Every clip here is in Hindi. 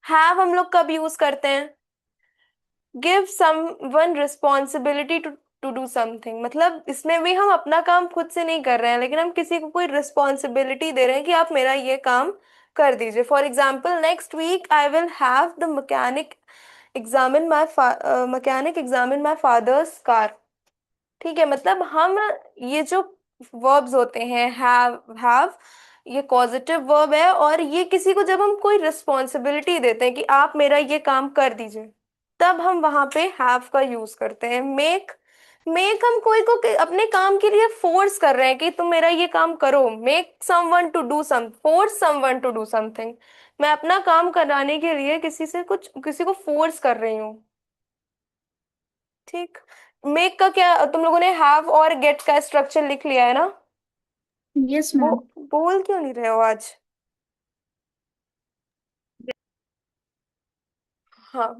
हैव हम लोग कब यूज करते हैं? Give someone responsibility to to do something, मतलब इसमें भी हम अपना काम खुद से नहीं कर रहे हैं, लेकिन हम किसी को कोई रिस्पॉन्सिबिलिटी दे रहे हैं कि आप मेरा ये काम कर दीजिए। For example, next week I will have the mechanic examine my father's car. ठीक है, मतलब हम ये जो वर्ब्स होते हैं हैव, ये पॉजिटिव वर्ब है, और ये किसी को जब हम कोई रिस्पॉन्सिबिलिटी देते हैं कि आप मेरा ये काम कर दीजिए, तब हम वहां पे हैव का यूज करते हैं। मेक, मेक हम कोई को अपने काम के लिए फोर्स कर रहे हैं कि तुम मेरा ये काम करो। Make someone to do some, force someone to do something. मैं अपना काम कराने के लिए किसी को फोर्स कर रही हूँ। ठीक। मेक का क्या, तुम लोगों ने हैव और गेट का स्ट्रक्चर लिख लिया है ना? यस वो मैम। बोल क्यों नहीं रहे हो आज? हाँ,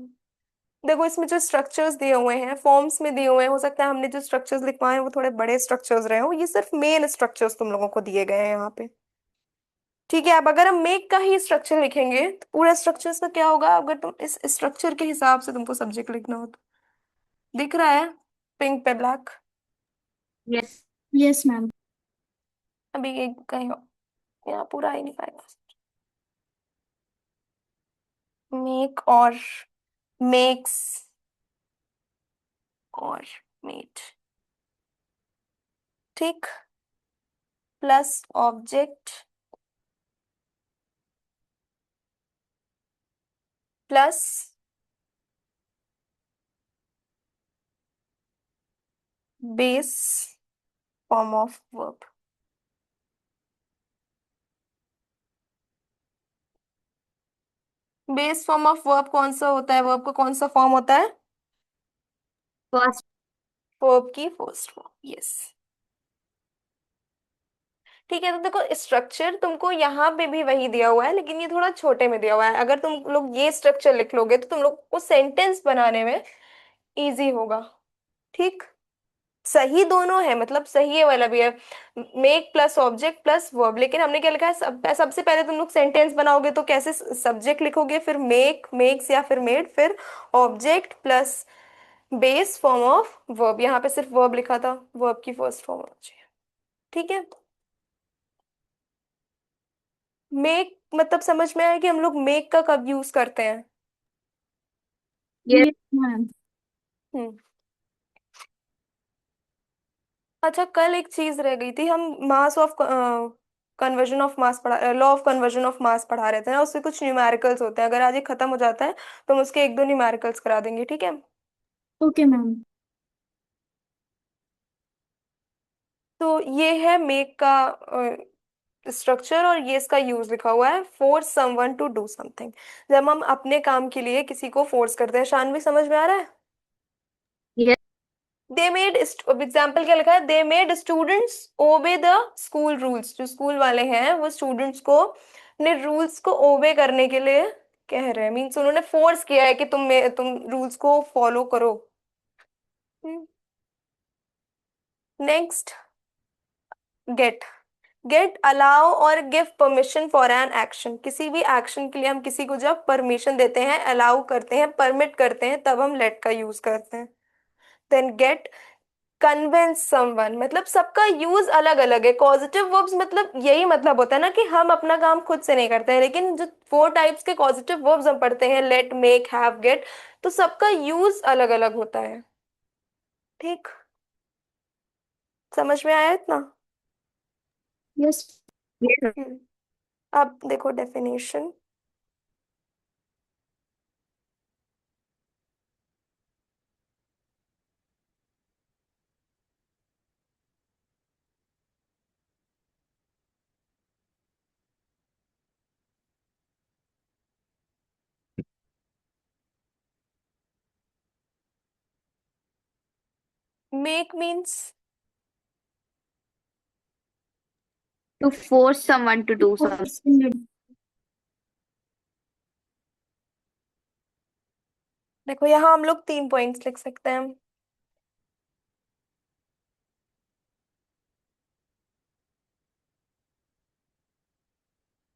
देखो इसमें जो स्ट्रक्चर्स दिए हुए हैं, फॉर्म्स में दिए हुए हैं, हो सकता है हमने जो स्ट्रक्चर्स लिखवाए हैं वो थोड़े बड़े स्ट्रक्चर्स रहे हो, ये सिर्फ मेन स्ट्रक्चर्स तुम लोगों को दिए गए हैं यहाँ पे। ठीक है, अब अगर हम मेक का ही स्ट्रक्चर लिखेंगे तो पूरा स्ट्रक्चर्स का क्या होगा, अगर तुम इस स्ट्रक्चर के हिसाब से तुमको सब्जेक्ट लिखना हो तो। दिख रहा है पिंक पे ब्लैक? यस। Yes ma'am. अभी ये कहीं यहाँ पूरा ही नहीं पाएगा। मेक और मेक्स और मेड। ठीक। Plus object plus base form of verb. Base form of verb कौन सा होता है, वर्ब का कौन सा फॉर्म होता है? फर्स्ट। वर्ब की फर्स्ट फॉर्म, यस। ठीक है, तो देखो स्ट्रक्चर तुमको यहाँ पे भी वही दिया हुआ है, लेकिन ये थोड़ा छोटे में दिया हुआ है। अगर तुम लोग ये स्ट्रक्चर लिख लोगे तो तुम लोग को सेंटेंस बनाने में इजी होगा। ठीक। सही दोनों है, मतलब सही है वाला भी है, make plus object plus verb, लेकिन हमने क्या लिखा है, सबसे पहले तुम लोग सेंटेंस बनाओगे तो कैसे सब्जेक्ट लिखोगे, फिर मेक, मेक्स या फिर मेड, फिर object plus base form of verb. यहाँ पे सिर्फ वर्ब लिखा था, वर्ब की फर्स्ट फॉर्म होना चाहिए। ठीक है। मेक मतलब समझ में आया कि हम लोग मेक का कब यूज करते हैं? Yes ma'am. हम्म। अच्छा, कल एक चीज रह गई थी, हम mass of conversion of mass पढ़ा, law of conversion of mass पढ़ा रहे थे ना, उससे कुछ न्यूमेरिकल्स होते हैं। अगर आज ये खत्म हो जाता है तो हम उसके एक दो न्यूमेरिकल्स करा देंगे, ठीक है? Okay ma'am. तो ये है मेक का स्ट्रक्चर, और ये इसका यूज लिखा हुआ है, force someone to do something. जब हम अपने काम के लिए किसी को फोर्स करते हैं। शानवी समझ में आ रहा है? यस। दे मेड, एग्जाम्पल क्या लिखा है, दे made students obey the school rules. जो स्कूल वाले हैं वो स्टूडेंट्स को अपने रूल्स को ओबे करने के लिए कह रहे हैं, मीन्स उन्होंने फोर्स किया है कि तुम रूल्स को फॉलो करो। Next, get. गेट अलाउ और give permission for an action, किसी भी एक्शन के लिए हम किसी को जब परमिशन देते हैं, अलाउ करते हैं, परमिट करते हैं, तब हम लेट का यूज करते हैं। देन गेट कन्विंस समवन, मतलब सबका यूज अलग अलग है। पॉजिटिव वर्ब्स मतलब यही मतलब होता है ना कि हम अपना काम खुद से नहीं करते हैं, लेकिन जो फोर टाइप्स के पॉजिटिव वर्ब्स हम पढ़ते हैं, लेट, मेक, हैव, गेट, तो सबका यूज अलग अलग होता है। ठीक। समझ में आया इतना? यस। हम्म। अब देखो definition. Make means, to force someone to do something. देखो यहाँ हम लोग 3 पॉइंट्स लिख सकते हैं।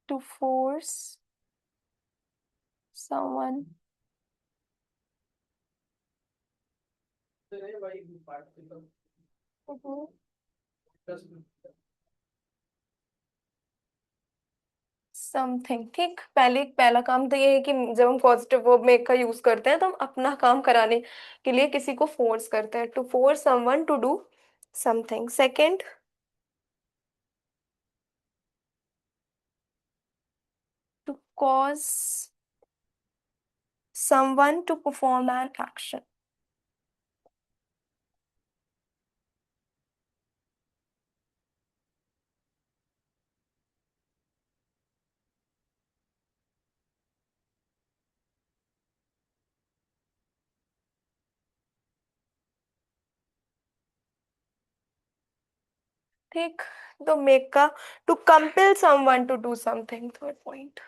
To force someone. समथिंग। ठीक, पहला काम तो ये है कि जब हम पॉजिटिव वर्ब मेक का यूज करते हैं तो हम अपना काम कराने के लिए किसी को फोर्स करते हैं, to force someone to do something. Second, to cause someone to perform an action. ठीक, तो मेक का to compel someone to do something, third point.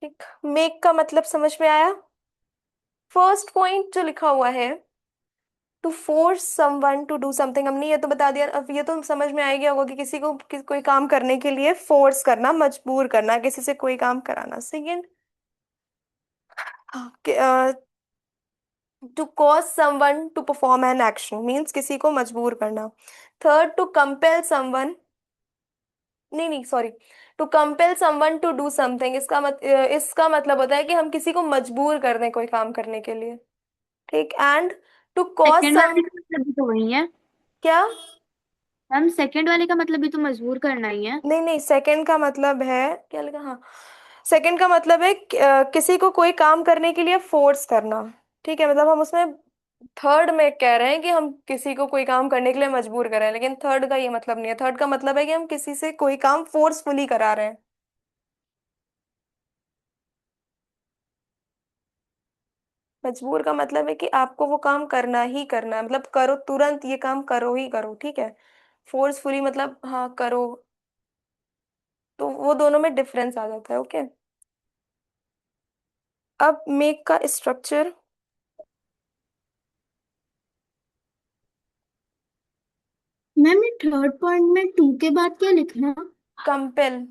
ठीक, मेक का मतलब समझ में आया। फर्स्ट पॉइंट जो लिखा हुआ है, to force someone to do something, हमने ये तो बता दिया। अब ये तो समझ में आ गया होगा कि किसी को कोई काम करने के लिए फोर्स करना, मजबूर करना, किसी से कोई काम कराना। Second, to cause someone to perform an action means किसी को मजबूर करना। थर्ड, टू कंपेल समवन, नहीं नहीं sorry, to compel someone to do something, इसका मतलब होता है कि हम किसी को मजबूर कर दें कोई काम करने के लिए। ठीक, and to cause second some, वाले का मतलब भी तो वही है। क्या? हम सेकंड वाले का मतलब भी तो मजबूर करना ही है। नहीं नहीं, सेकंड का मतलब है, क्या लिखा, हाँ, सेकंड का मतलब है किसी को कोई काम करने के लिए फोर्स करना। ठीक है, मतलब हम उसमें थर्ड में कह रहे हैं कि हम किसी को कोई काम करने के लिए मजबूर कर रहे हैं, लेकिन थर्ड का ये मतलब नहीं है। थर्ड का मतलब है कि हम किसी से कोई काम फोर्सफुली करा रहे हैं। मजबूर का मतलब है कि आपको वो काम करना ही करना है, मतलब करो, तुरंत ये काम करो ही करो। ठीक है, फोर्सफुली मतलब हाँ करो, तो वो दोनों में डिफरेंस आ जाता है। ओके, अब मेक का स्ट्रक्चर। मैम ये थर्ड पॉइंट में टू के बाद क्या लिखना? कंपेल।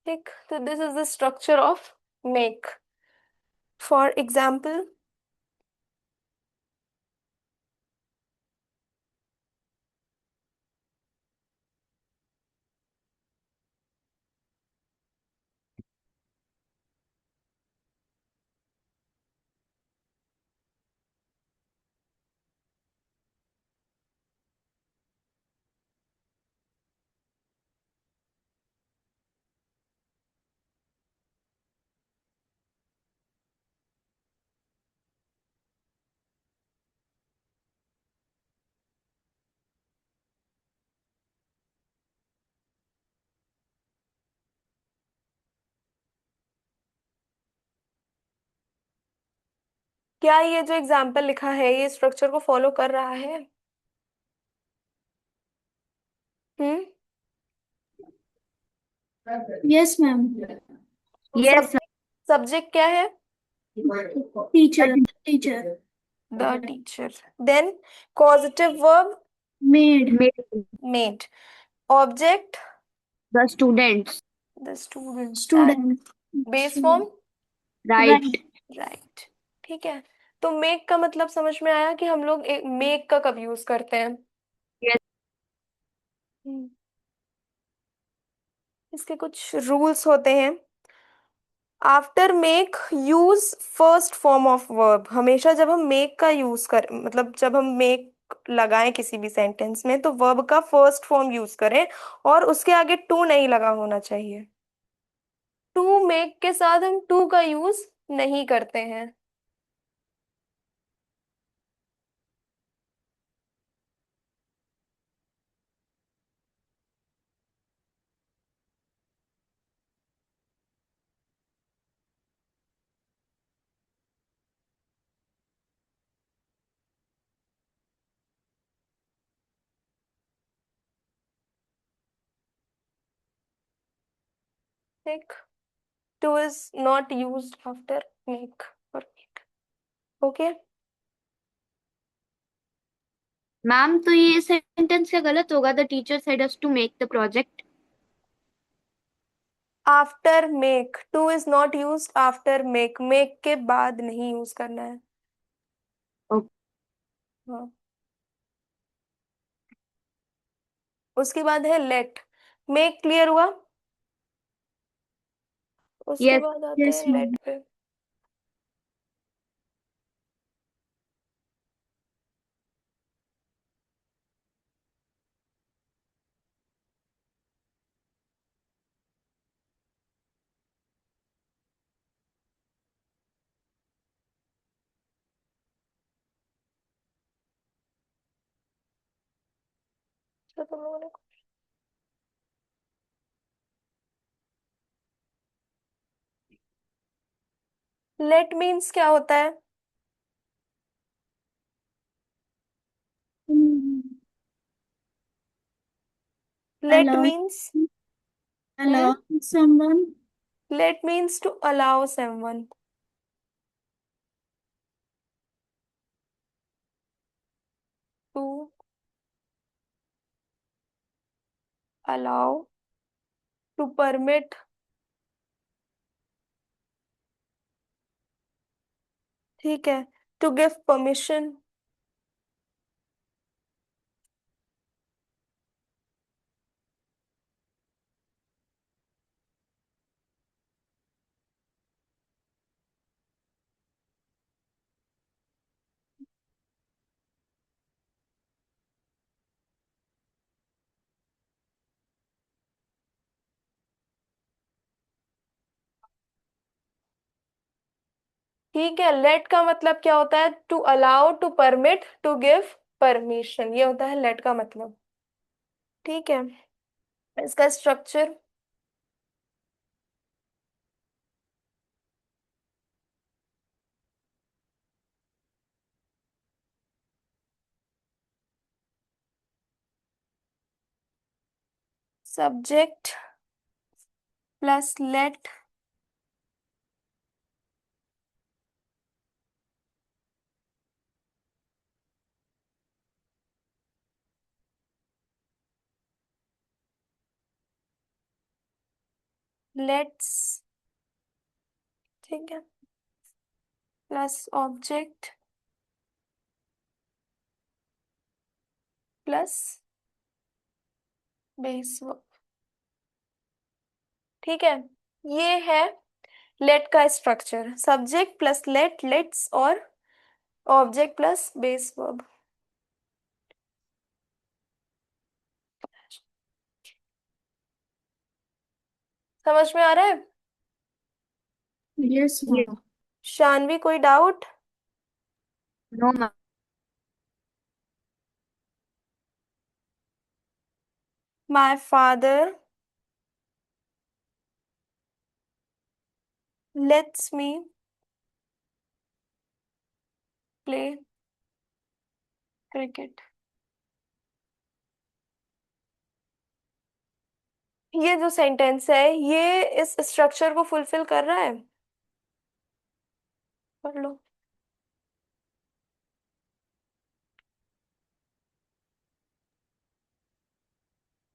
ठीक, तो this is the structure of make. For example, क्या ये जो एग्जाम्पल लिखा है ये स्ट्रक्चर को फॉलो कर रहा है? Hmm. Yes ma'am. Yes. Subject, subject क्या है? Teacher. Teacher. The teacher. Then causative verb made. Made. Object the students. The students, and student. Base form right. Right. ठीक है। तो मेक का मतलब समझ में आया कि हम लोग मेक का कब यूज करते हैं। यस। हम्म, इसके कुछ रूल्स होते हैं। After make use first form of verb. हमेशा जब हम मेक का यूज कर मतलब जब हम मेक लगाएं किसी भी सेंटेंस में तो वर्ब का फर्स्ट फॉर्म यूज करें और उसके आगे टू नहीं लगा होना चाहिए। टू मेक के साथ हम टू का यूज नहीं करते हैं। ठीक। To is not use after make और मेक। ओके। मैम तो ये सेंटेंस क्या गलत होगा? The teacher said us to make the project. After make to is not use after make. Make के बाद नहीं यूज करना है। हाँ। उसके बाद है लेट। मेक क्लियर हुआ। उसके यस। बाद आते यस हैं लेट मैम। पे। तो तुम लोगों ने लेट मीन्स क्या होता है। Let allow means. Hmm. Allow someone let means to allow someone. To allow. To permit. ठीक है। To give permission. ठीक है। लेट का मतलब क्या होता है। To allow to permit to give permission, ये होता है लेट का मतलब। ठीक है। इसका structure. Subject plus let let's. ठीक है। Plus object plus base verb. ठीक है। ये है लेट का structure. Subject plus let, let's और ऑब्जेक्ट प्लस बेस वर्ब। समझ में आ रहा है। Yes ma'am. शानवी कोई doubt. No ma'am. My father lets me play cricket. ये जो सेंटेंस है ये इस स्ट्रक्चर को फुलफिल कर रहा है। पढ़ लो।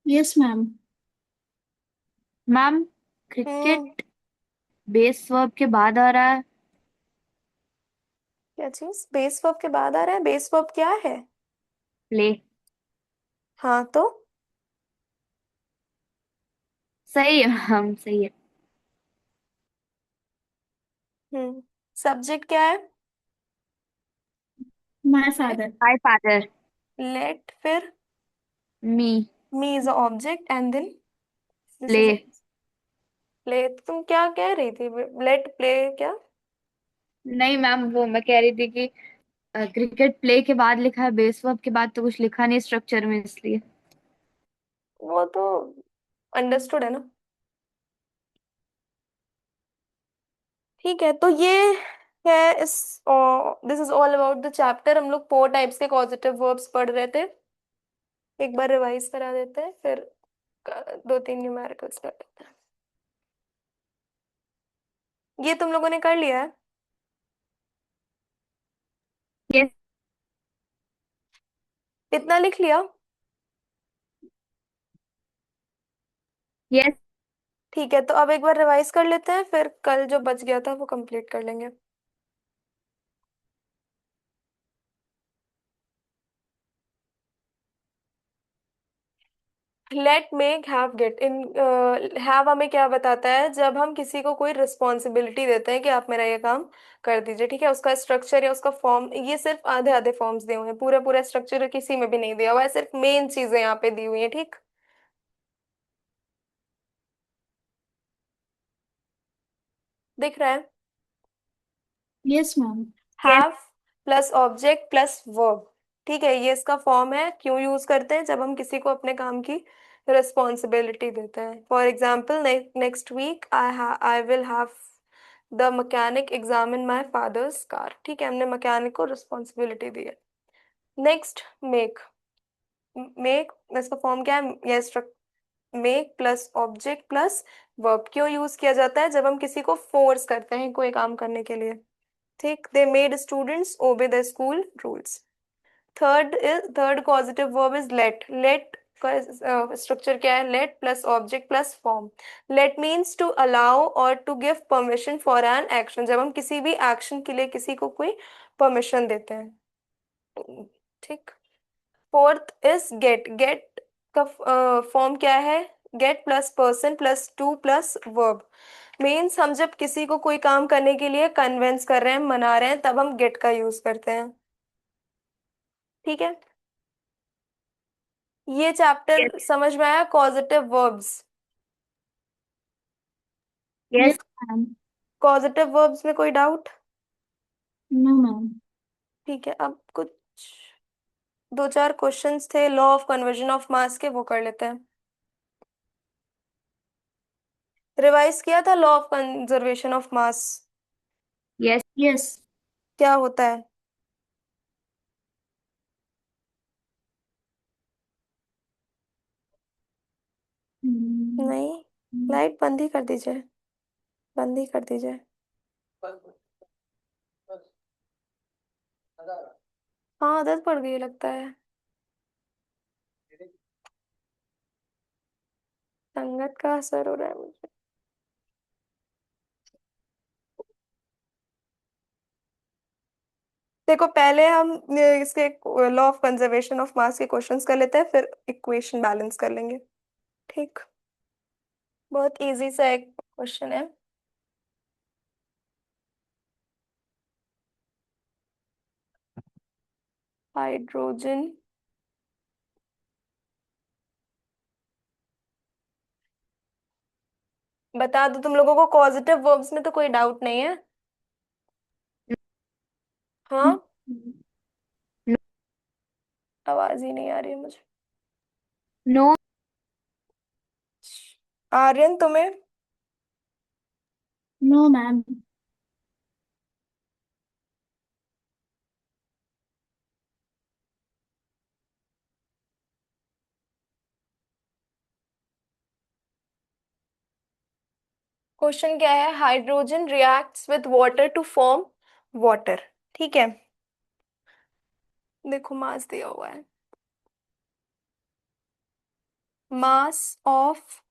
Yes ma'am. Ma'am hmm. Cricket base verb के बाद आ रहा है। क्या चीज बेस वर्ब के बाद आ रहा है? बेस वर्ब क्या है? प्ले। हाँ तो सही है मैम, सही है। सब्जेक्ट क्या है? My father. My father. Let, फिर me. Me is object and then this play. Is play. तुम क्या कह रही थी? लेट प्ले क्या? नहीं मैम, वो मैं कह रही थी कि क्रिकेट प्ले के बाद लिखा है, बेस वर्ब के बाद तो कुछ लिखा नहीं स्ट्रक्चर में, इसलिए। वो तो अंडरस्टूड है ना। ठीक है, तो ये है इस this is all about the chapter. हम लोग 4 टाइप्स के कॉजेटिव वर्ब्स पढ़ रहे थे। एक बार रिवाइज करा देते हैं, फिर 2-3 न्यूमेरिकल्स कर लेते हैं। ये तुम लोगों ने कर लिया है? यस। इतना लिख लिया? यस। ठीक है, तो अब एक बार रिवाइज कर लेते हैं, फिर कल जो बच गया था वो कंप्लीट कर लेंगे। Let, make, have, get. In have हमें क्या बताता है? जब हम किसी को कोई रिस्पॉन्सिबिलिटी देते हैं कि आप मेरा ये काम कर दीजिए, ठीक है, उसका स्ट्रक्चर या उसका फॉर्म, ये सिर्फ आधे आधे फॉर्म्स दिए हुए हैं, पूरा पूरा स्ट्रक्चर किसी में भी नहीं दिया हुआ है, सिर्फ मेन चीजें यहाँ पे दी हुई हैं, ठीक। दिख रहा है? Yes ma'am. Yes. Have plus object plus verb, ठीक है, ये इसका फॉर्म है। क्यों यूज करते हैं? जब हम किसी को अपने काम की रिस्पॉन्सिबिलिटी देते हैं। For example, next week I will have the mechanic examine my father's car, ठीक है, हमने मैकेनिक को रिस्पॉन्सिबिलिटी दी है। Next, make. मेक इसका फॉर्म क्या है? Yes, make plus object plus verb. क्यों यूज किया जाता है? जब हम किसी को फोर्स करते हैं कोई काम करने के लिए, ठीक। They made students obey the school rules. Third positive verb is let. Let का स्ट्रक्चर क्या है? Let plus object plus form. Let means to allow और to give permission for an action. जब हम किसी भी एक्शन के लिए किसी को कोई परमिशन देते हैं, ठीक। Fourth is get. गेट का फॉर्म क्या है? Gate plus person plus two plus verb. Means हम जब किसी को कोई काम करने के लिए कन्विंस कर रहे हैं, मना रहे हैं, तब हम गेट का यूज करते हैं, ठीक है। ये यस। चैप्टर समझ में आया? Causative verbs. Yes. Yes ma'am. Causative verbs में कोई डाउट? No ma'am. ठीक है, अब कुछ 2-4 क्वेश्चंस थे law of conversion of mass के, वो कर लेते हैं। रिवाइज किया था law of conservation of mass? Yes. Yes. क्या होता है? नहीं, लाइट बंद ही कर दीजिए, बंद ही कर दीजिए। हाँ, आदत पड़ गई लगता है, संगत का असर हो रहा है मुझे। देखो, पहले हम इसके law of conservation of mass के क्वेश्चंस कर लेते हैं, फिर इक्वेशन बैलेंस कर लेंगे, ठीक। बहुत इजी सा एक क्वेश्चन है। हाइड्रोजन, बता दो तुम लोगों को पॉजिटिव वर्ब्स में तो कोई डाउट नहीं है? हाँ, आवाज ही नहीं आ रही है मुझे। नो। आर्यन, तुम्हें? No ma'am. क्वेश्चन क्या है? Hydrogen reacts with water to form water, ठीक है। देखो, मास दिया हुआ है, mass of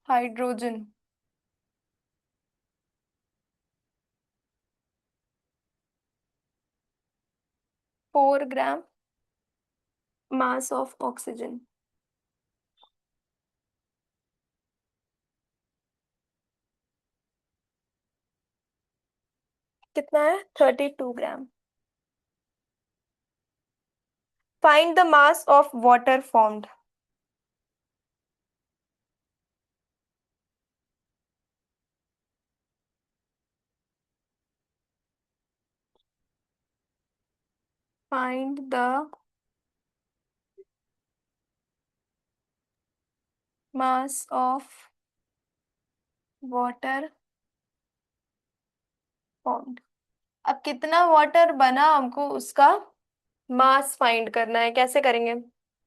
hydrogen. 4 gram mass of oxygen. कितना है? 32 gram. Find the mass of water formed. Find the mass of water formed. अब कितना वाटर बना, हमको उसका मास फाइंड करना है। कैसे करेंगे?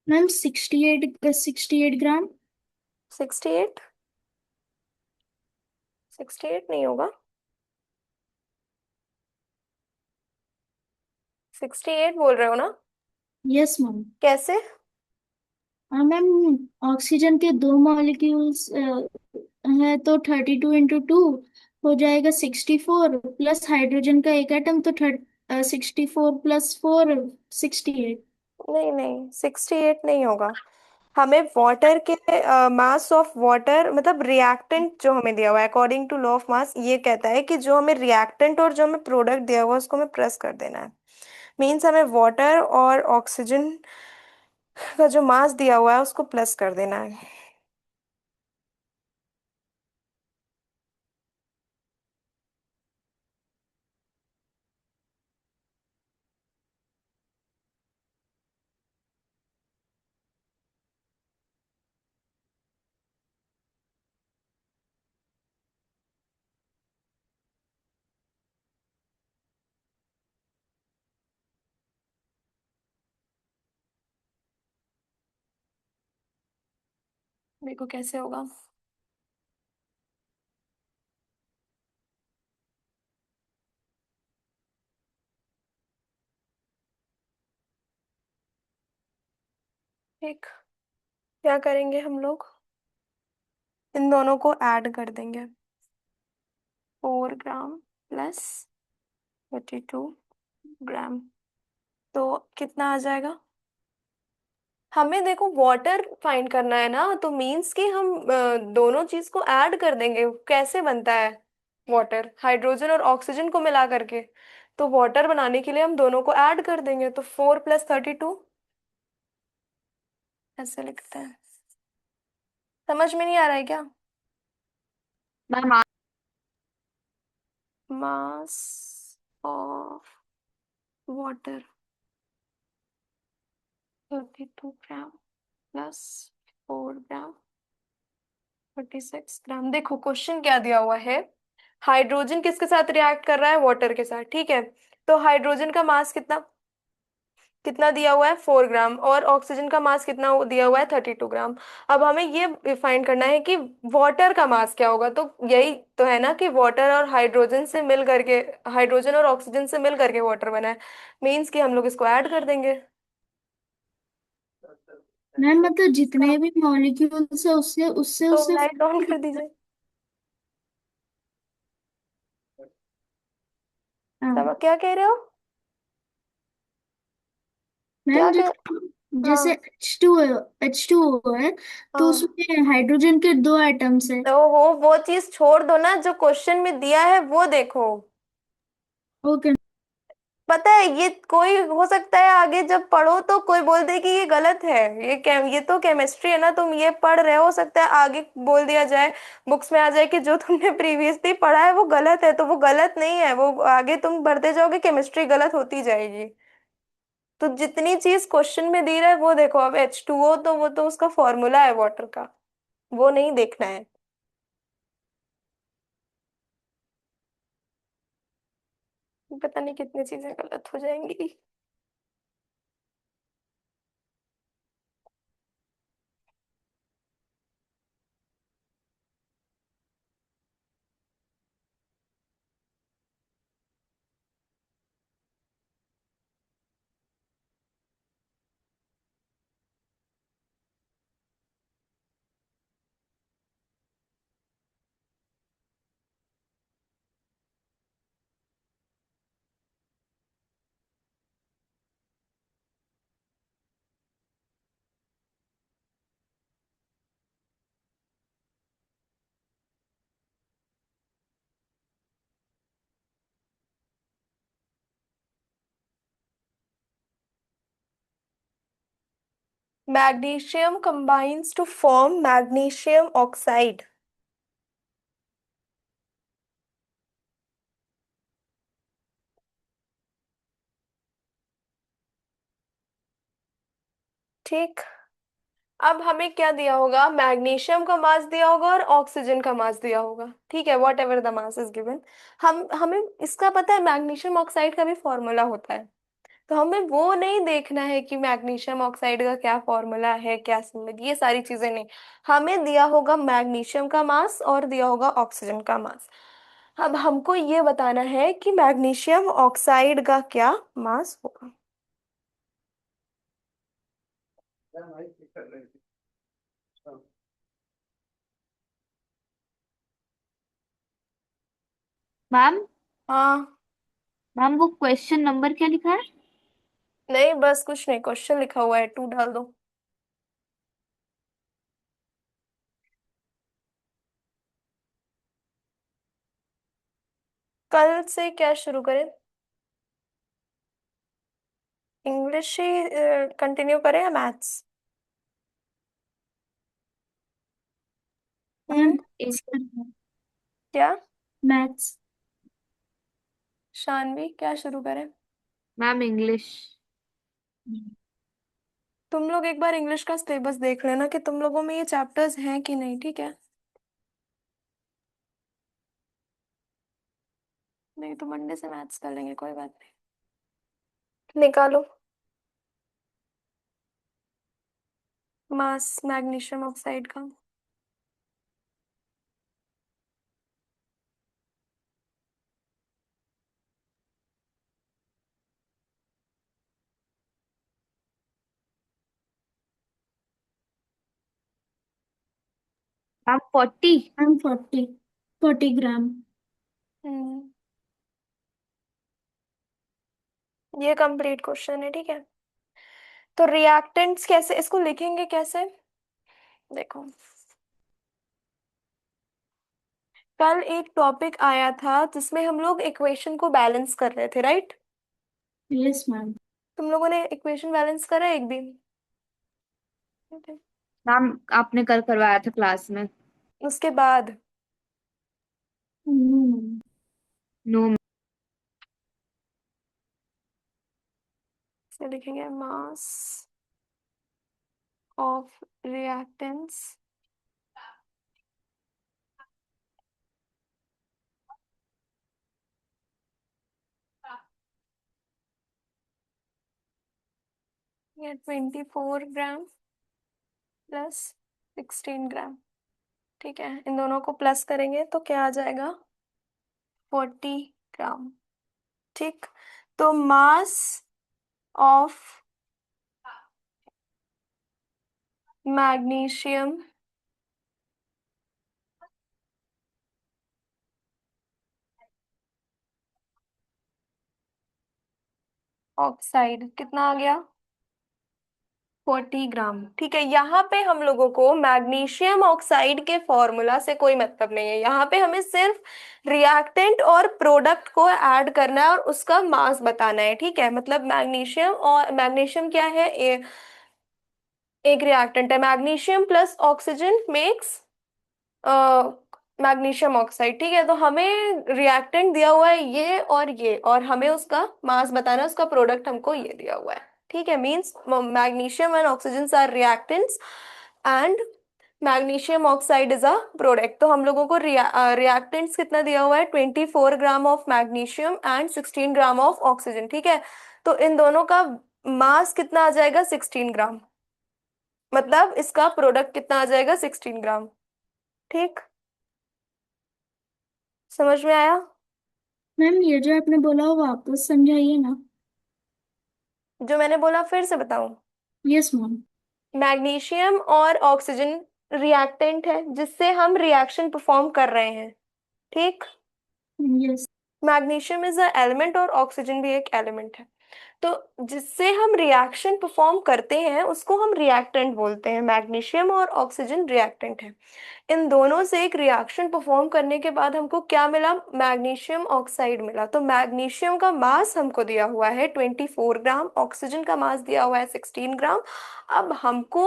मैम 68 ग्राम। 68? 68 नहीं होगा। 68 बोल रहे हो ना? Yes ma'am. कैसे? हाँ मैम, ऑक्सीजन के दो मॉलिक्यूल्स है तो 32 × 2 हो जाएगा 64, प्लस हाइड्रोजन का एक एटम तो 64 + 4 68। नहीं नहीं, 68 नहीं होगा। हमें वाटर के मास ऑफ वाटर मतलब रिएक्टेंट जो हमें दिया हुआ है according to law of mass, ये कहता है कि जो हमें रिएक्टेंट और जो हमें प्रोडक्ट दिया हुआ है उसको हमें प्लस कर देना है। मीन्स हमें वाटर और ऑक्सीजन का जो मास दिया हुआ है उसको प्लस कर देना है। देखो कैसे होगा। ठीक, क्या करेंगे हम लोग? इन दोनों को ऐड कर देंगे। 4 ग्राम प्लस 32 ग्राम, तो कितना आ जाएगा? हमें देखो वाटर फाइंड करना है ना, तो मीन्स कि हम दोनों चीज को ऐड कर देंगे। कैसे बनता है वाटर? हाइड्रोजन और ऑक्सीजन को मिला करके। तो वाटर बनाने के लिए हम दोनों को ऐड कर देंगे, तो 4 + 32 ऐसे लिखते हैं। समझ में नहीं आ रहा है क्या? Ma'am mass of water 32 gram plus 4 ग्राम 36 ग्राम। देखो क्वेश्चन क्या दिया हुआ है। हाइड्रोजन किसके साथ रिएक्ट कर रहा है? वाटर के साथ, ठीक है। तो हाइड्रोजन का मास कितना कितना दिया हुआ है? 4 ग्राम। और ऑक्सीजन का मास कितना दिया हुआ है? 32 ग्राम। अब हमें ये फाइंड करना है कि वाटर का मास क्या होगा। तो यही तो है ना कि वाटर और हाइड्रोजन से मिल करके, हाइड्रोजन और ऑक्सीजन से मिल करके वाटर बना है। मीन्स कि हम लोग इसको ऐड कर देंगे। मैम मतलब इसका जितने भी मॉलिक्यूल्स है उससे उससे तो उससे लाइट ऑन कर दीजिए। हाँ सब क्या कह रहे हो? क्या मैम, कह जैसे हाँ H2O है तो हाँ। उसमें हाइड्रोजन के दो एटम्स है। ओहो, वो चीज छोड़ दो ना, जो क्वेश्चन में दिया है वो देखो। ओके। पता है ये कोई हो सकता है आगे जब पढ़ो तो कोई बोल दे कि ये गलत है। ये तो केमिस्ट्री है ना, तुम ये पढ़ रहे हो सकता है आगे बोल दिया जाए, बुक्स में आ जाए कि जो तुमने प्रीवियसली पढ़ा है वो गलत है। तो वो गलत नहीं है, वो आगे तुम बढ़ते जाओगे केमिस्ट्री गलत होती जाएगी। तो जितनी चीज क्वेश्चन में दी रहा है वो देखो। अब H2O तो वो तो उसका फॉर्मूला है वाटर का, वो नहीं देखना है। पता नहीं कितनी चीजें गलत हो जाएंगी। Magnesium combines to form magnesium oxide. ठीक। अब हमें क्या दिया होगा, मैग्नीशियम का मास दिया होगा और ऑक्सीजन का मास दिया होगा, ठीक है, what ever the mass is given. हमें इसका पता है मैग्नीशियम ऑक्साइड का भी फॉर्मूला होता है, तो हमें वो नहीं देखना है कि मैग्नीशियम ऑक्साइड का क्या फॉर्मूला है, क्या संबंध, ये सारी चीजें नहीं। हमें दिया होगा मैग्नीशियम का मास और दिया होगा ऑक्सीजन का मास। अब हमको ये बताना है कि मैग्नीशियम ऑक्साइड का क्या मास होगा। मैम। हाँ। मैम वो क्वेश्चन नंबर क्या लिखा है? नहीं बस कुछ नहीं, क्वेश्चन लिखा हुआ है, 2 डाल दो। कल से क्या शुरू करें, इंग्लिश ही कंटिन्यू करें या मैथ्स? मैम हम्म। क्या? मैथ्स। शानवी क्या शुरू करें? Ma'am English. तुम लोग एक बार इंग्लिश का सिलेबस देख लेना कि तुम लोगों में ये चैप्टर्स हैं कि नहीं, ठीक है? नहीं तो मंडे से मैथ्स कर लेंगे, कोई बात नहीं। निकालो मास मैग्नीशियम ऑक्साइड का। मैम 40। मैम 40 ग्राम। हम्म। ये कंप्लीट क्वेश्चन है, ठीक है। तो रिएक्टेंट्स कैसे, इसको लिखेंगे कैसे, देखो। कल एक टॉपिक आया था जिसमें हम लोग इक्वेशन को बैलेंस कर रहे थे, राइट? Yes ma'am. तुम लोगों ने इक्वेशन बैलेंस करा एक दिन? मैम आपने कल करवाया था क्लास में। उसके बाद नो। से लिखेंगे मास ऑफ रिएक्टेंट्स या 24 ग्राम प्लस 16 ग्राम, ठीक है। इन दोनों को प्लस करेंगे तो क्या आ जाएगा, 40 ग्राम, ठीक। तो मास ऑफ मैग्नीशियम ऑक्साइड कितना आ गया, 40 ग्राम, ठीक है। यहाँ पे हम लोगों को मैग्नीशियम ऑक्साइड के फॉर्मूला से कोई मतलब नहीं है, यहाँ पे हमें सिर्फ रिएक्टेंट और प्रोडक्ट को ऐड करना है और उसका मास बताना है, ठीक है। मतलब मैग्नीशियम, और मैग्नीशियम क्या है, एक रिएक्टेंट है, magnesium plus oxygen makes magnesium oxide, ठीक है। तो हमें रिएक्टेंट दिया हुआ है ये और हमें उसका मास बताना है, उसका प्रोडक्ट हमको ये दिया हुआ है, ठीक है। Means magnesium and oxygen are reactants and magnesium oxide is a product. तो हम लोगों को रिएक्टेंट्स कितना दिया हुआ है, 24 gram of magnesium and 16 gram of oxygen, ठीक है। तो इन दोनों का मास कितना आ जाएगा, 16 ग्राम, मतलब इसका प्रोडक्ट कितना आ जाएगा, 16 ग्राम, ठीक। समझ में आया? मैम ये जो आपने बोला वो वापस समझाइए ना। जो मैंने बोला फिर से बताऊं, यस मैम। मैग्नीशियम और ऑक्सीजन रिएक्टेंट है जिससे हम रिएक्शन परफॉर्म कर रहे हैं, ठीक। Yes. Magnesium is a element और ऑक्सीजन भी एक एलिमेंट है। तो जिससे हम रिएक्शन परफॉर्म करते हैं उसको हम रिएक्टेंट बोलते हैं। मैग्नीशियम और ऑक्सीजन रिएक्टेंट है। इन दोनों से एक रिएक्शन परफॉर्म करने के बाद हमको क्या मिला, मैग्नीशियम ऑक्साइड मिला। तो मैग्नीशियम का मास हमको दिया हुआ है 24 ग्राम, ऑक्सीजन का मास दिया हुआ है 16 ग्राम। अब हमको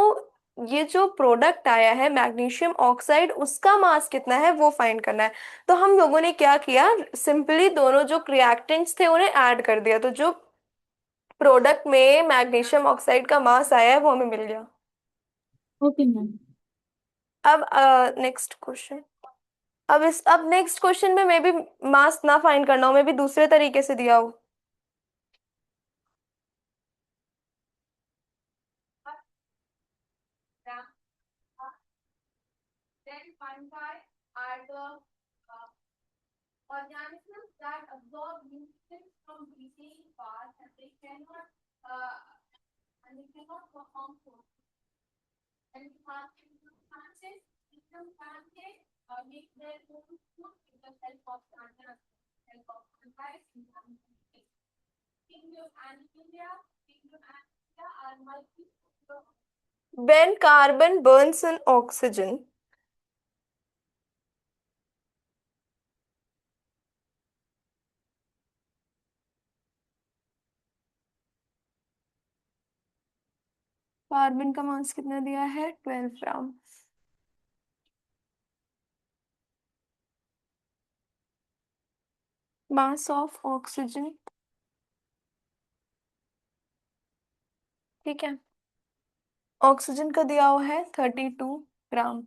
ये जो प्रोडक्ट आया है मैग्नीशियम ऑक्साइड उसका मास कितना है वो फाइंड करना है। तो हम लोगों ने क्या किया, सिंपली दोनों जो रिएक्टेंट्स थे उन्हें ऐड कर दिया, तो जो प्रोडक्ट में मैग्नीशियम ऑक्साइड का मास आया है वो हमें मिल गया। Okay ma'am. अब नेक्स्ट क्वेश्चन। अब नेक्स्ट क्वेश्चन में मे भी मास ना फाइंड करना हो, मे भी दूसरे तरीके से दिया हो। When carbon burns in oxygen, carbon का मास कितना दिया है 12 ग्राम। मास ऑफ ऑक्सीजन, ठीक है, ऑक्सीजन का दिया हुआ है 32 ग्राम।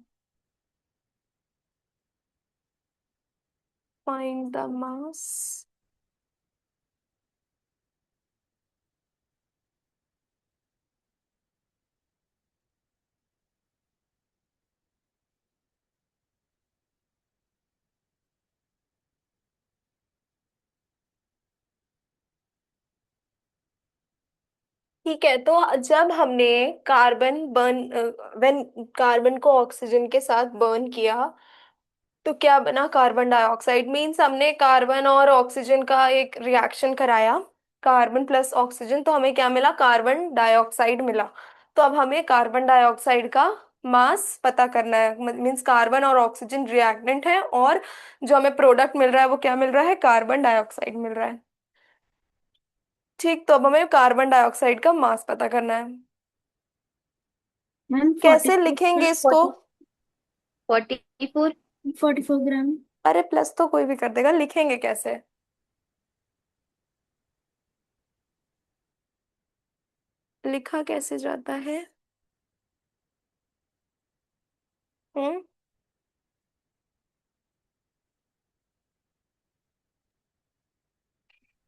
फाइंड द मास। ठीक है, तो जब हमने कार्बन बर्न व्हेन कार्बन को ऑक्सीजन के साथ बर्न किया तो क्या बना, कार्बन डाइऑक्साइड। मीन्स हमने कार्बन और ऑक्सीजन का एक रिएक्शन कराया, कार्बन प्लस ऑक्सीजन, तो हमें क्या मिला, कार्बन डाइऑक्साइड मिला। तो अब हमें कार्बन डाइऑक्साइड का मास पता करना है। मीन्स कार्बन और ऑक्सीजन रिएक्टेंट है और जो हमें प्रोडक्ट मिल रहा है वो क्या मिल रहा है, कार्बन डाइऑक्साइड मिल रहा है। ठीक, तो अब हमें कार्बन डाइऑक्साइड का मास पता करना है। मैम फोर्टी कैसे लिखेंगे इसको। 40 44। 44 ग्राम। अरे प्लस तो कोई भी कर देगा, लिखेंगे कैसे। लिखा कैसे जाता है। हम्म,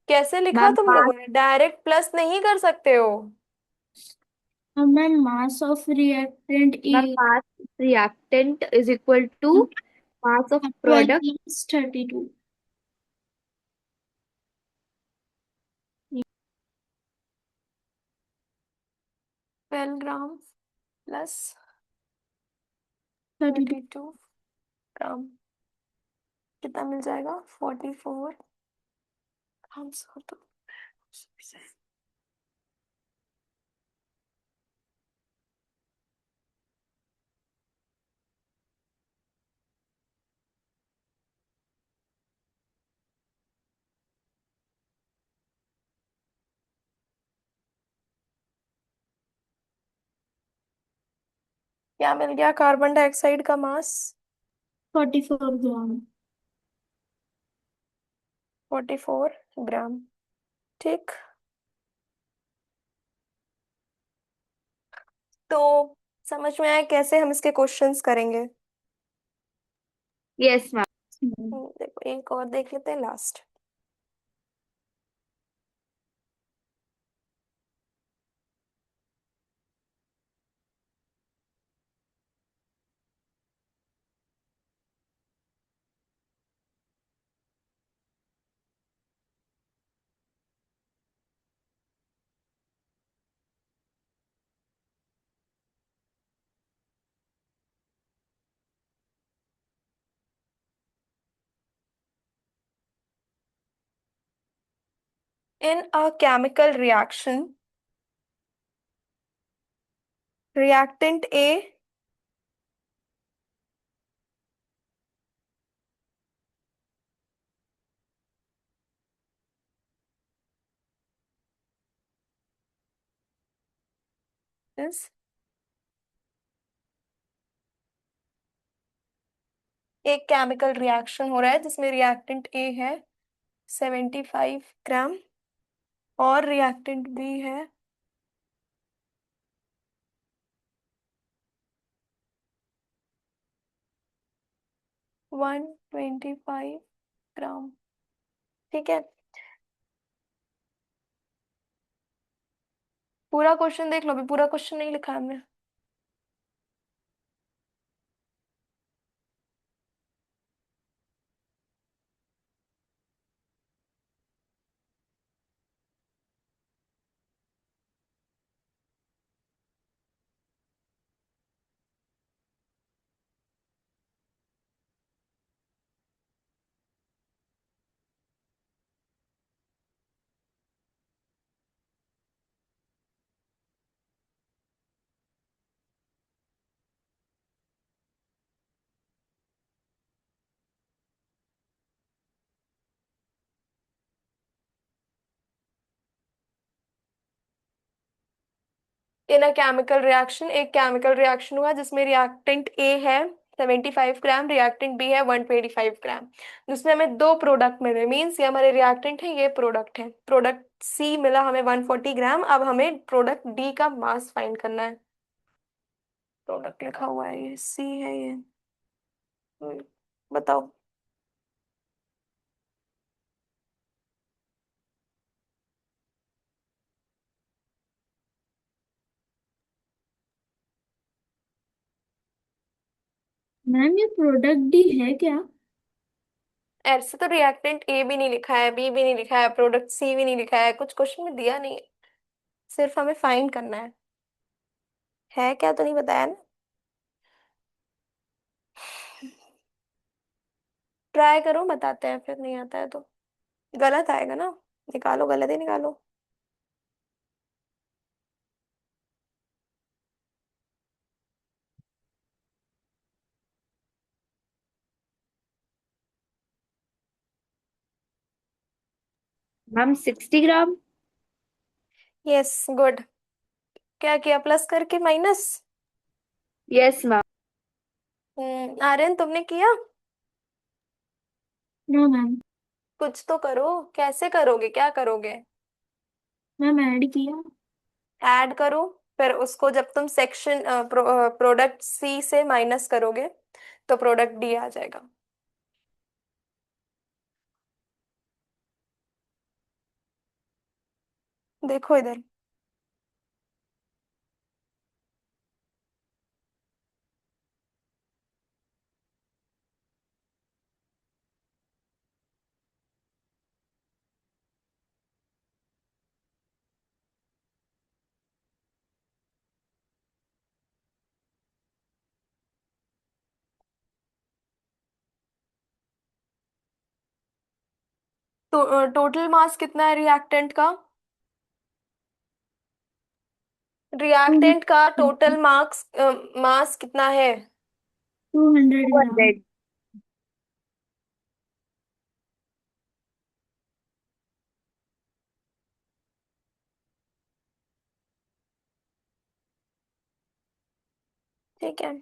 कैसे लिखा मैम तुम मास लोगों ने, डायरेक्ट प्लस नहीं कर सकते हो। Ma'am mass of reactant ma'am is mass reactant is equal to mass of 12 product. Plus 32। 12 gram plus 32। 32 gram, कितना मिल जाएगा 44 ग्राम। तो क्या मिल गया, कार्बन डाइऑक्साइड का मास 44 ग्राम। 44 ग्राम। ठीक, तो समझ में आया कैसे हम इसके क्वेश्चंस करेंगे। Yes ma'am. देखो एक और देख लेते हैं last. In a chemical reaction, reactant A is, एक केमिकल रिएक्शन हो रहा है जिसमें रिएक्टेंट ए है 75 ग्राम और रिएक्टेंट बी है 125 ग्राम। ठीक है, पूरा क्वेश्चन देख लो, अभी पूरा क्वेश्चन नहीं लिखा है हमने। इन अ केमिकल रिएक्शन, एक केमिकल रिएक्शन हुआ जिसमें रिएक्टेंट ए है 75 ग्राम, रिएक्टेंट बी है 125 ग्राम, जिसमें हमें दो प्रोडक्ट मिले। मीन्स ये हमारे रिएक्टेंट है, ये प्रोडक्ट है। प्रोडक्ट सी मिला हमें 140 ग्राम। अब हमें प्रोडक्ट डी का मास फाइंड करना है। प्रोडक्ट लिखा हुआ है, ये सी है ये। बताओ। मैम ये प्रोडक्ट डी है क्या? ऐसे तो रिएक्टेंट ए भी नहीं लिखा है, बी भी नहीं लिखा है, प्रोडक्ट सी भी नहीं लिखा है, कुछ क्वेश्चन में दिया नहीं है। सिर्फ हमें फाइंड करना है क्या तो नहीं बताया ना। ट्राई करो, बताते हैं, फिर नहीं आता है तो गलत आएगा ना। निकालो, गलत ही निकालो। Ma'am 60 gram. Yes, good. क्या किया, प्लस करके माइनस? Yes ma'am. आर्यन तुमने किया? No ma'am. कुछ तो करो, कैसे करोगे, क्या करोगे? मैम ऐड किया। ऐड करो, फिर उसको जब तुम सेक्शन प्रोडक्ट सी से माइनस करोगे तो प्रोडक्ट डी आ जाएगा। देखो इधर। तो टोटल मास कितना है रिएक्टेंट का? टू रिएक्टेंट का टोटल मार्क्स मास कितना है? 200 ग्राम। 200। ठीक है।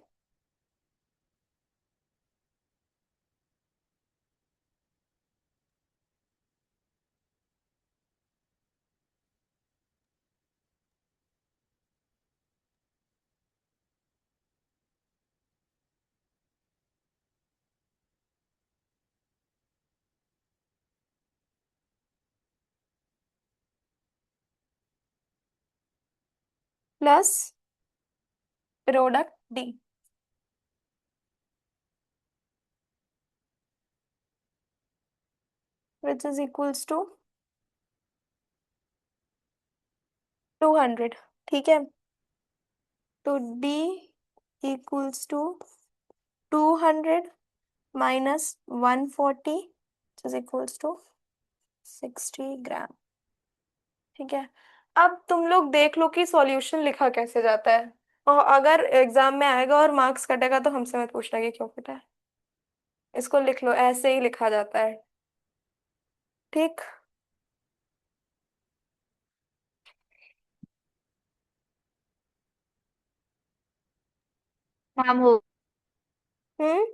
Plus product D which is equals to 200। ठीक है, तो D equals to 200 minus 140 is equals to 60 gram. ठीक है। अब तुम लोग देख लो कि सॉल्यूशन लिखा कैसे जाता है, और अगर एग्जाम में आएगा और मार्क्स कटेगा तो हमसे मत पूछना कि क्यों कटा है। इसको लिख लो, ऐसे ही लिखा जाता है। ठीक। मैम हो हम्म।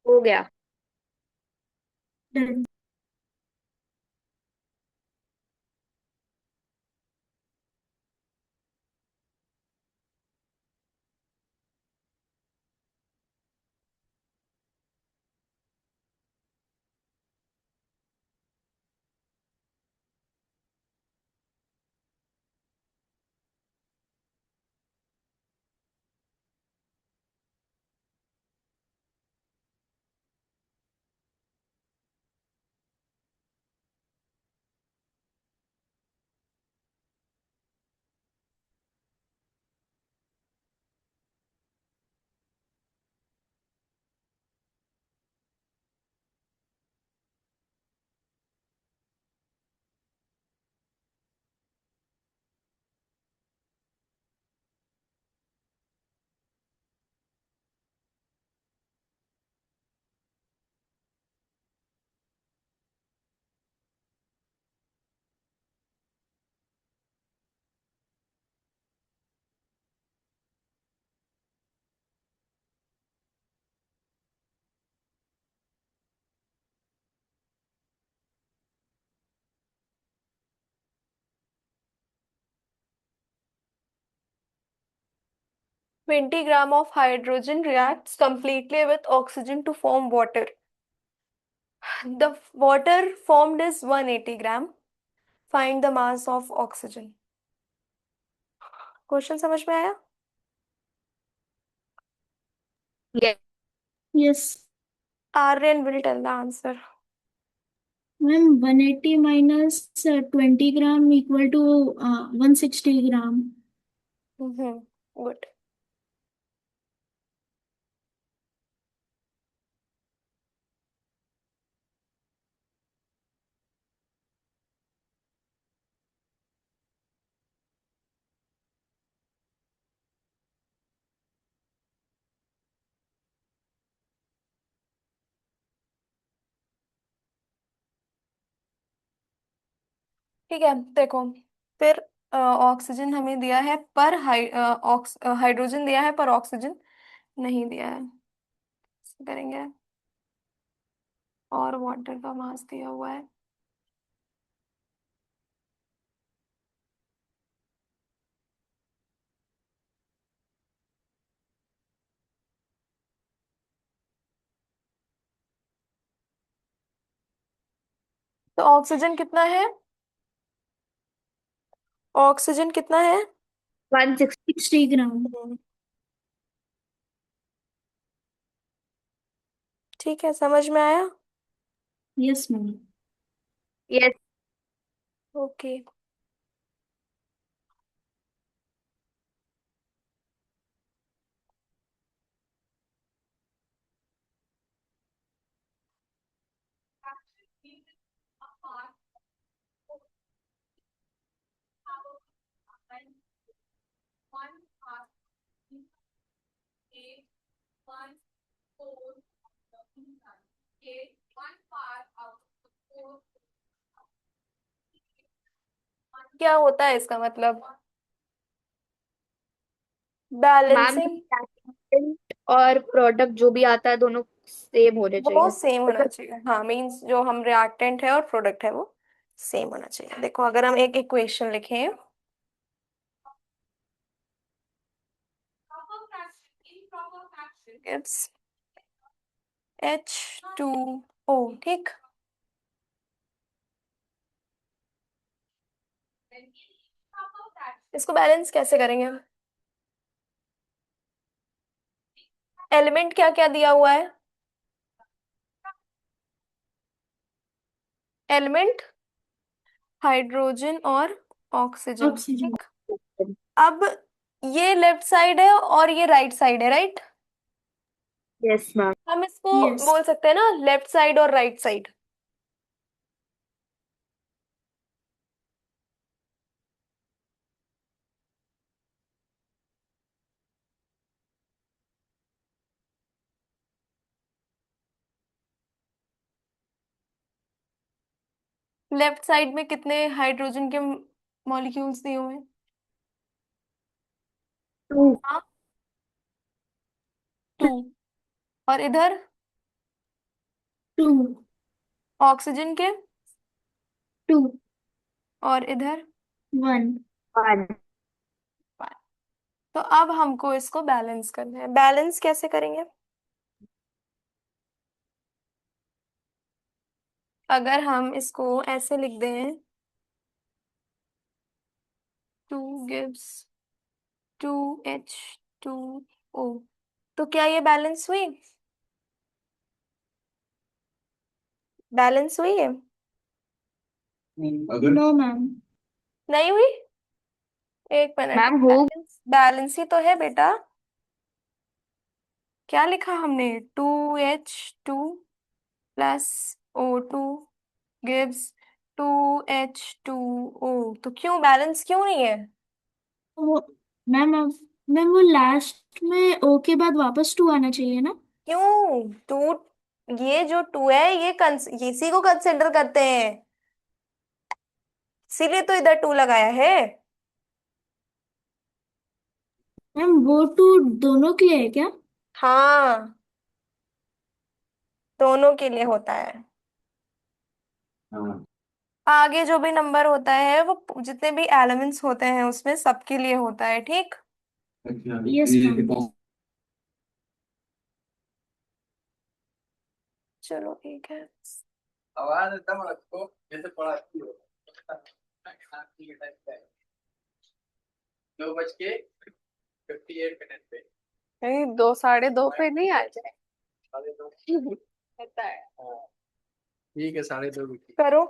हो गया। Done. 20 grams of hydrogen reacts completely with oxygen to form water. The water formed is 180 gram. Find the mass of oxygen. Question समझ में आया? Yes. Yes Aryan will tell the answer. Ma'am 180 minus 20 gram equal to 160 gram. Good. ठीक है, देखो। फिर ऑक्सीजन हमें दिया है पर हाइड्रोजन दिया है पर ऑक्सीजन नहीं दिया है। ऐसे करेंगे। और वाटर का मास दिया हुआ है। तो ऑक्सीजन कितना है? ऑक्सीजन कितना है? 160। 60 ग्राम। ठीक है, समझ में आया? Yes ma'am. यस। ओके। क्या होता है इसका मतलब? Ma'am balancing. रिएक्टेंट और प्रोडक्ट जो भी आता है दोनों सेम होने वो चाहिए सेम होना मतलब। चाहिए, हाँ, मीन्स जो हम रिएक्टेंट है और प्रोडक्ट है वो सेम होना चाहिए। देखो, अगर हम एक इक्वेशन लिखें, इट्स H2O। ठीक। इसको बैलेंस कैसे करेंगे? एलिमेंट क्या क्या दिया हुआ है? एलिमेंट हाइड्रोजन और ऑक्सीजन। ऑक्सीजन। ठीक। अब ये लेफ्ट साइड है और ये राइट साइड है, राइट? Yes ma'am. हम इसको यस। बोल सकते हैं ना, लेफ्ट साइड और राइट साइड। लेफ्ट साइड में कितने हाइड्रोजन के मॉलिक्यूल्स दिए हुए हैं? टू। हाँ, 2। और इधर टू। ऑक्सीजन के? टू। और इधर वन। 1। तो अब हमको इसको बैलेंस करना है। बैलेंस कैसे करेंगे? अगर हम इसको ऐसे लिख दें, 2 गिव्स 2H2O, तो क्या ये बैलेंस हुई? बैलेंस हुई है? अगर नो मैम। नहीं हुई। एक मिनट, मैम हो। बैलेंस बैलेंस ही तो है बेटा। क्या लिखा हमने? 2H2 + O2 गिव्स 2H2O, तो क्यों बैलेंस क्यों नहीं है? वो मैम मैम वो लास्ट में ओ के बाद वापस टू आना चाहिए ना। क्यों 2? ये जो 2 है, ये इसी को कंसिडर करते हैं, इसीलिए तो इधर 2 लगाया है। मैम वो टू दोनों के लिए है क्या? हाँ, दोनों के लिए होता है। हाँ। आगे जो भी नंबर होता है वो जितने भी एलिमेंट्स होते हैं उसमें सबके लिए होता है, ठीक। अच्छा यस मैम। चलो ठीक है। आवाज एकदम रखो जैसे पढ़ाती हो। 2:58 पे। नहीं, 2, 2:30 पे नहीं आ जाए। 2:30। पता है। हाँ, ठीक है, 2:30 की। करो।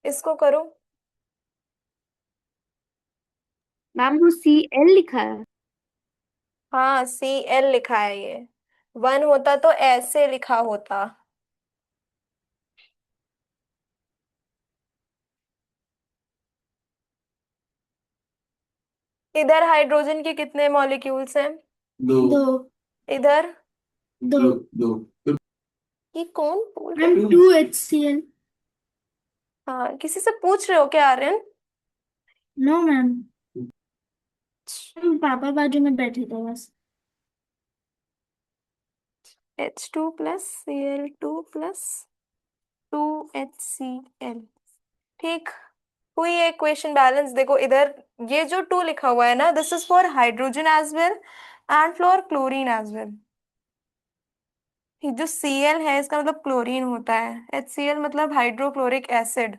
इसको करो। मैम वो Cl लिखा है। हाँ, Cl लिखा है ये। 1 होता तो ऐसे लिखा होता। इधर हाइड्रोजन के कितने मॉलिक्यूल्स हैं? दो। दो। इधर? दो। दो। ये कौन बोल रहा मैम है? Two H C L. हाँ, किसी से पूछ रहे हो क्या आर्यन? No ma'am. मैम पापा बाजू में बैठे थे बस। H2 + Cl2 + 2HCl, ठीक। हुई है इक्वेशन बैलेंस। देखो इधर, ये जो 2 लिखा हुआ है ना, this is for hydrogen as well and for chlorine as well. जो Cl है इसका मतलब क्लोरीन होता है, HCl मतलब हाइड्रोक्लोरिक एसिड,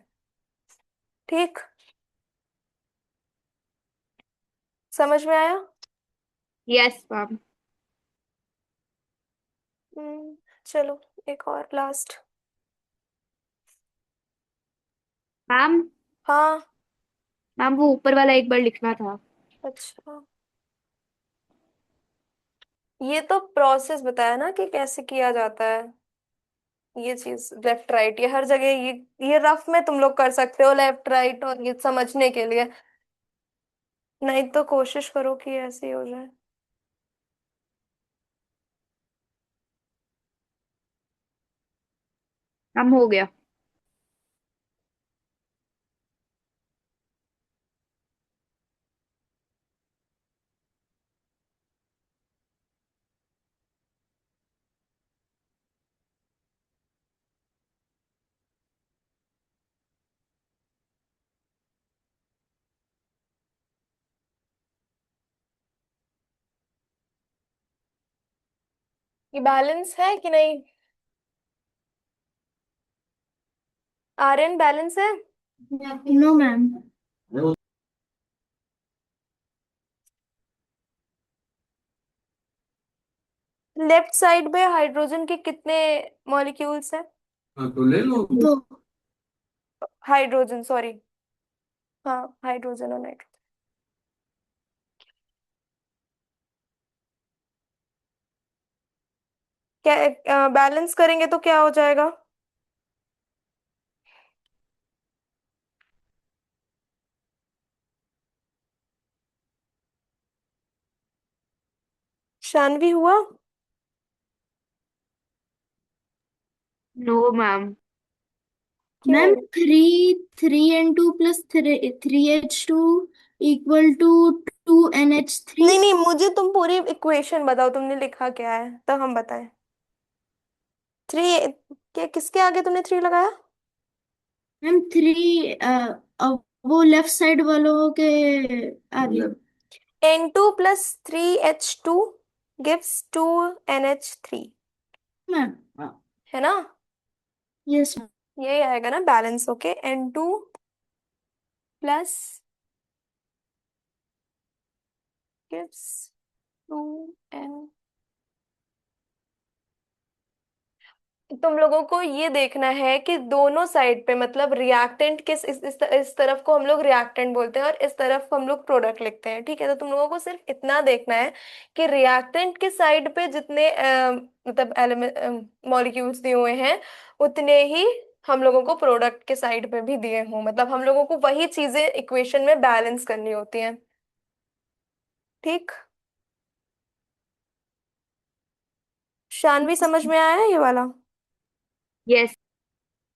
ठीक। समझ में आया? Yes ma'am. चलो, एक और लास्ट। मैम हाँ। मैम वो ऊपर वाला एक बार लिखना था। अच्छा, ये तो प्रोसेस बताया ना कि कैसे किया जाता है। ये चीज लेफ्ट राइट, ये हर जगह, ये रफ में तुम लोग कर सकते हो लेफ्ट राइट, और ये समझने के लिए। नहीं तो कोशिश करो कि ऐसे ही हो जाए। मैम हो गया। ये बैलेंस है कि नहीं? आर्यन, बैलेंस है? No ma'am. लेफ्ट साइड में हाइड्रोजन के कितने मॉलिक्यूल्स हैं? हाँ तो ले लो दो। Hydrogen, sorry. हाँ, हाइड्रोजन और नाइट्रोजन। क्या बैलेंस करेंगे तो क्या हो जाएगा? शानवी हुआ? No ma'am. मैम क्यों? 3 3 N2 plus 3 H2 equal to 2 NH3। नहीं नहीं, मुझे तुम पूरी इक्वेशन बताओ, तुमने लिखा क्या है तब हम बताएं। थ्री, क्या किसके आगे तुमने थ्री लगाया? मैम 3 वो लेफ्ट साइड वालों के आगे। N2 + 3H2 gives 2NH3, ma'am है ना? Yes ma'am. यही आएगा ना बैलेंस होके, N2 + gives 2N। तुम लोगों को ये देखना है कि दोनों साइड पे, मतलब रिएक्टेंट किस इस तरफ को हम लोग रिएक्टेंट बोलते हैं और इस तरफ हम लोग प्रोडक्ट लिखते हैं, ठीक है? तो तुम लोगों को सिर्फ इतना देखना है कि रिएक्टेंट के साइड पे जितने मतलब मॉलिक्यूल्स दिए हुए हैं उतने ही हम लोगों को प्रोडक्ट के साइड पे भी दिए हों, मतलब हम लोगों को वही चीजें इक्वेशन में बैलेंस करनी होती हैं। ठीक? शानवी समझ में आया ये वाला? यस।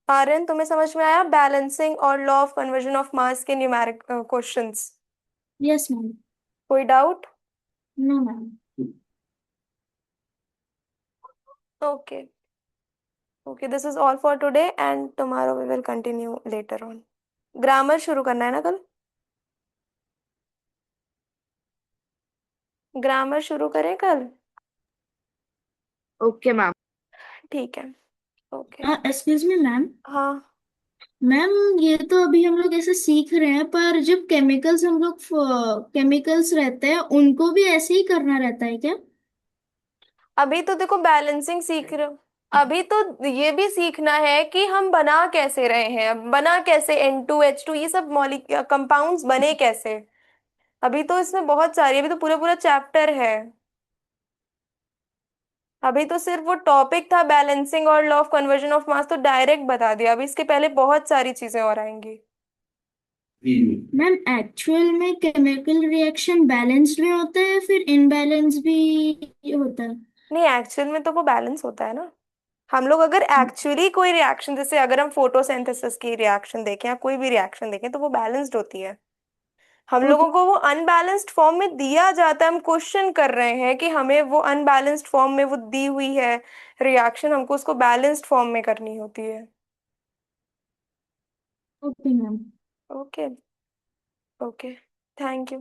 आर्यन तुम्हें समझ में आया बैलेंसिंग और law of conversion of mass के न्यूमेरिक क्वेश्चंस? Yes ma'am. कोई doubt? No ma'am. Okay. Okay, this is all for today and tomorrow we will continue later on. Grammar शुरू करना है ना कल? ग्रामर शुरू करें कल? Okay ma'am. ठीक है। ओके। Excuse me ma'am. हाँ। मैम ये तो अभी हम लोग ऐसे सीख रहे हैं, पर जब केमिकल्स हम लोग केमिकल्स रहते हैं उनको भी ऐसे ही करना रहता है क्या? अभी तो देखो बैलेंसिंग सीख रहे हो, अभी तो ये भी सीखना है कि हम बना कैसे रहे हैं, बना कैसे N2H2, ये सब मॉलिक कंपाउंड्स बने कैसे। अभी तो इसमें बहुत सारी, अभी तो पूरा पूरा चैप्टर है। अभी तो सिर्फ वो टॉपिक था बैलेंसिंग और लॉ ऑफ कन्वर्जन ऑफ मास, तो डायरेक्ट बता दिया। अभी इसके पहले बहुत सारी चीजें और आएंगी। मैम एक्चुअल में केमिकल रिएक्शन बैलेंस्ड में होता है या फिर इनबैलेंस भी होता है? नहीं, एक्चुअल में तो वो बैलेंस होता है ना। हम लोग अगर एक्चुअली कोई रिएक्शन, जैसे अगर हम फोटोसिंथेसिस की रिएक्शन देखें या कोई भी रिएक्शन देखें, तो वो बैलेंस्ड होती है। हम ओके। लोगों को वो अनबैलेंस्ड फॉर्म में दिया जाता है, हम क्वेश्चन कर रहे हैं कि हमें वो अनबैलेंस्ड फॉर्म में वो दी हुई है रिएक्शन, हमको उसको बैलेंस्ड फॉर्म में करनी होती है। Okay ma'am. Okay. Okay. Thank you.